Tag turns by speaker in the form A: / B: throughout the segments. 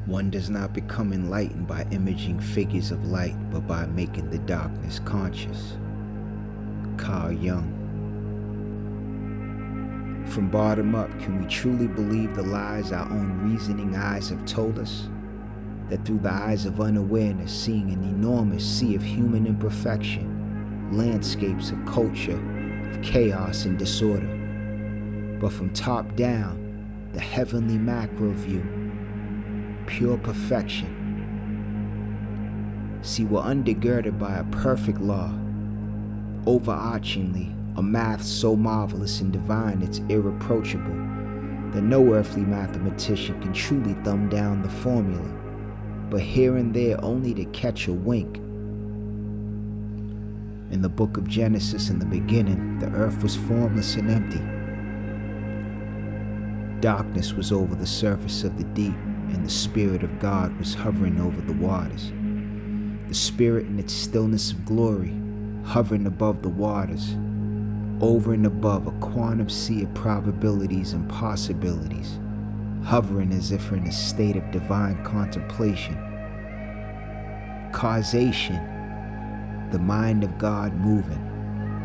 A: One does not become enlightened by imaging figures of light, but by making the darkness conscious. Carl Jung. From bottom up, can we truly believe the lies our own reasoning eyes have told us? That through the eyes of unawareness, seeing an enormous sea of human imperfection, landscapes of culture, of chaos and disorder. But from top down, the heavenly macro view, pure perfection. See, we're undergirded by a perfect law, overarchingly, a math so marvelous and divine it's irreproachable that no earthly mathematician can truly thumb down the formula, but here and there only to catch a wink. In the book of Genesis, in the beginning, the earth was formless and empty. Darkness was over the surface of the deep, and the Spirit of God was hovering over the waters. The Spirit in its stillness of glory, hovering above the waters, over and above a quantum sea of probabilities and possibilities, hovering as if in a state of divine contemplation. Causation, the mind of God moving,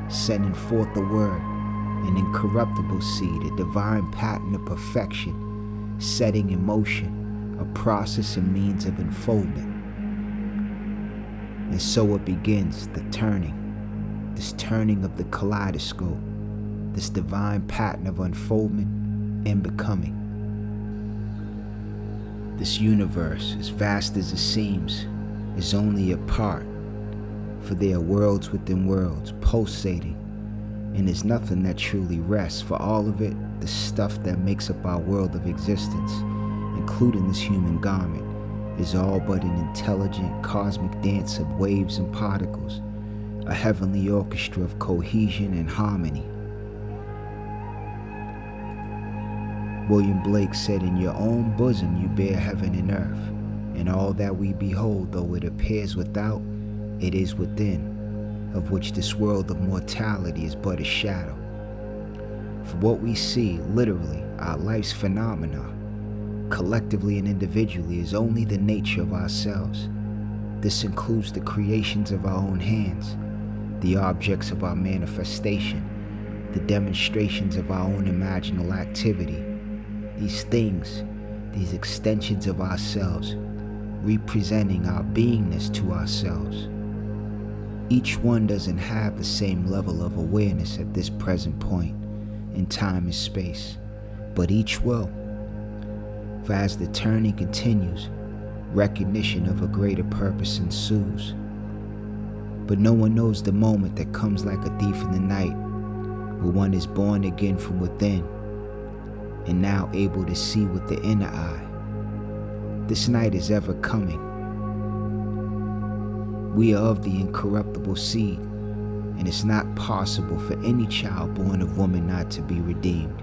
A: sending forth the word, an incorruptible seed, a divine pattern of perfection, setting in motion a process and means of unfoldment. And so it begins, the turning. This turning of the kaleidoscope, this divine pattern of unfoldment and becoming. This universe, as vast as it seems, is only a part, for there are worlds within worlds pulsating, and there's nothing that truly rests. For all of it, the stuff that makes up our world of existence, including this human garment, is all but an intelligent cosmic dance of waves and particles, a heavenly orchestra of cohesion and harmony. William Blake said, "In your own bosom you bear heaven and earth, and all that we behold, though it appears without, it is within, of which this world of mortality is but a shadow." For what we see, literally, our life's phenomena, collectively and individually, is only the nature of ourselves. This includes the creations of our own hands, the objects of our manifestation, the demonstrations of our own imaginal activity. These things, these extensions of ourselves, representing our beingness to ourselves. Each one doesn't have the same level of awareness at this present point in time and space, but each will. For as the turning continues, recognition of a greater purpose ensues. But no one knows the moment that comes like a thief in the night, where one is born again from within, and now able to see with the inner eye. This night is ever coming. We are of the incorruptible seed, and it's not possible for any child born of woman not to be redeemed.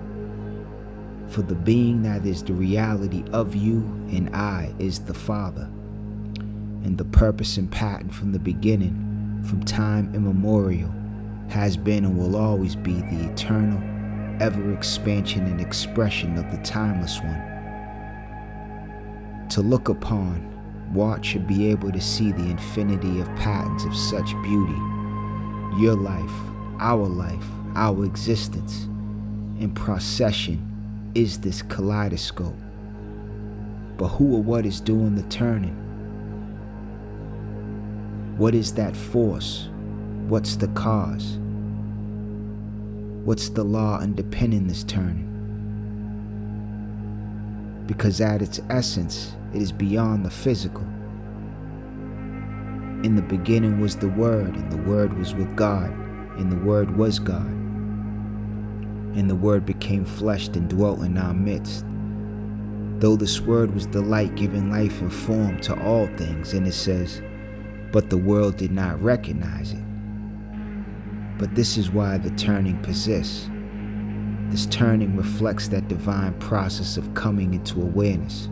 A: For the being that is the reality of you and I is the Father, and the purpose and pattern from the beginning, from time immemorial, has been and will always be the eternal, ever expansion and expression of the timeless one. To look upon, watch, and be able to see the infinity of patterns of such beauty, your life, our existence, in procession is this kaleidoscope. But who or what is doing the turning? What is that force? What's the cause? What's the law underpinning this turning? Because at its essence, it is beyond the physical. In the beginning was the Word, and the Word was with God, and the Word was God. And the Word became flesh and dwelt in our midst. Though this Word was the light giving life and form to all things, and it says, but the world did not recognize it. But this is why the turning persists. This turning reflects that divine process of coming into awareness.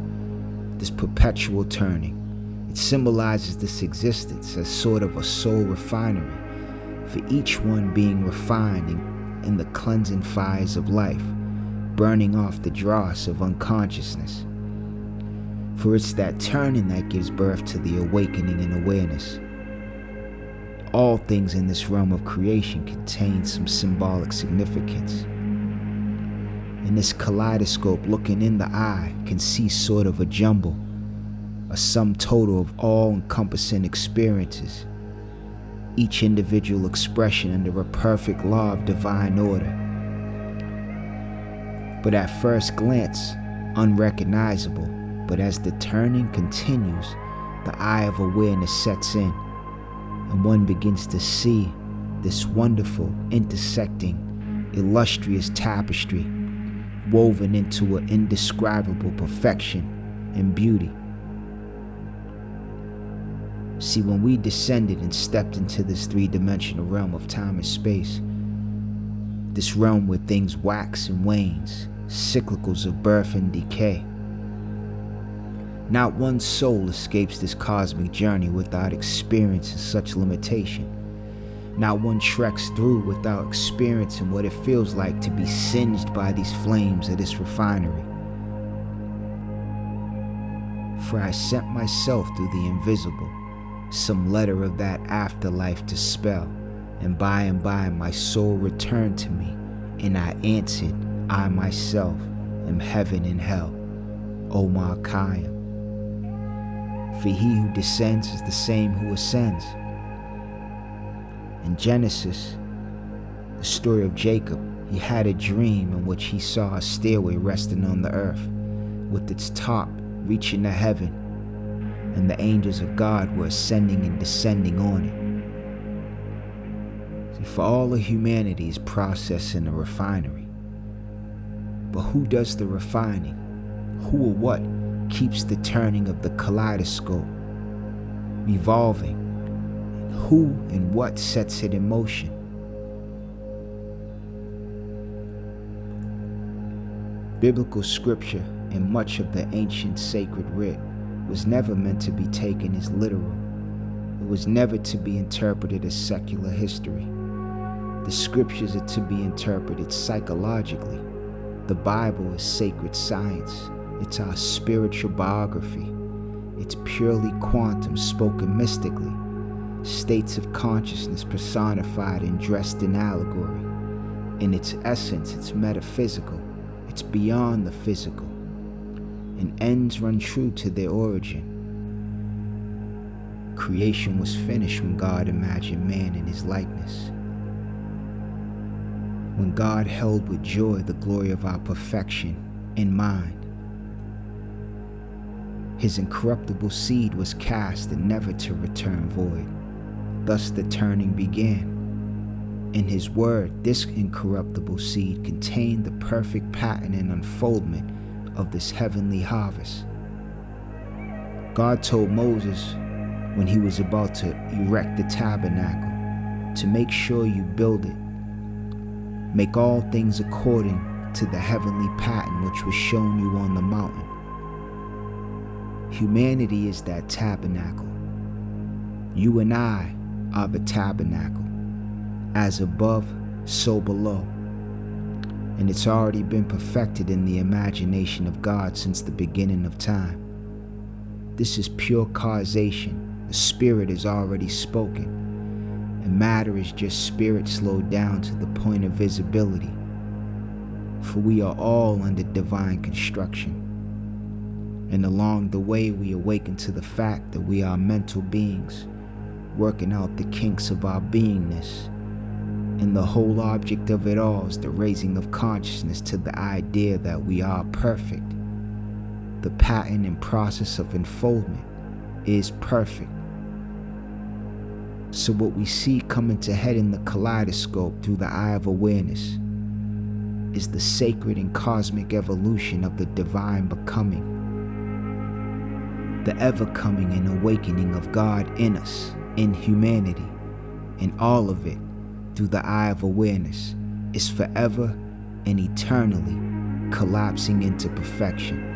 A: This perpetual turning. It symbolizes this existence as sort of a soul refinery, for each one being refined in the cleansing fires of life, burning off the dross of unconsciousness. For it's that turning that gives birth to the awakening in awareness. All things in this realm of creation contain some symbolic significance. In this kaleidoscope, looking in the eye can see sort of a jumble, a sum total of all-encompassing experiences, each individual expression under a perfect law of divine order. But at first glance, unrecognizable, but as the turning continues, the eye of awareness sets in, and one begins to see this wonderful, intersecting, illustrious tapestry woven into an indescribable perfection and beauty. See, when we descended and stepped into this three-dimensional realm of time and space, this realm where things wax and wanes, cyclicals of birth and decay, not one soul escapes this cosmic journey without experiencing such limitation. Not one treks through without experiencing what it feels like to be singed by these flames of this refinery. For I sent myself through the invisible, some letter of that afterlife to spell, and by my soul returned to me, and I answered, I myself am heaven and hell, O Ma'akayim. For he who descends is the same who ascends. In Genesis, the story of Jacob, he had a dream in which he saw a stairway resting on the earth, with its top reaching to heaven, and the angels of God were ascending and descending on it. See, for all of humanity is processing a refinery. But who does the refining? Who or what keeps the turning of the kaleidoscope revolving? Who and what sets it in motion? Biblical scripture and much of the ancient sacred writ was never meant to be taken as literal. It was never to be interpreted as secular history. The scriptures are to be interpreted psychologically. The Bible is sacred science. It's our spiritual biography. It's purely quantum, spoken mystically. States of consciousness personified and dressed in allegory. In its essence, it's metaphysical. It's beyond the physical. And ends run true to their origin. Creation was finished when God imagined man in his likeness. When God held with joy the glory of our perfection in mind. His incorruptible seed was cast and never to return void. Thus the turning began. In his word, this incorruptible seed contained the perfect pattern and unfoldment of this heavenly harvest. God told Moses when he was about to erect the tabernacle to make sure you build it. Make all things according to the heavenly pattern which was shown you on the mountain. Humanity is that tabernacle. You and I are the tabernacle. As above, so below. And it's already been perfected in the imagination of God since the beginning of time. This is pure causation. The spirit is already spoken, and matter is just spirit slowed down to the point of visibility. For we are all under divine construction. And along the way we awaken to the fact that we are mental beings, working out the kinks of our beingness. And the whole object of it all is the raising of consciousness to the idea that we are perfect. The pattern and process of unfoldment is perfect. So what we see coming to head in the kaleidoscope through the eye of awareness is the sacred and cosmic evolution of the divine becoming. The ever-coming and awakening of God in us, in humanity, and all of it through the eye of awareness is forever and eternally collapsing into perfection.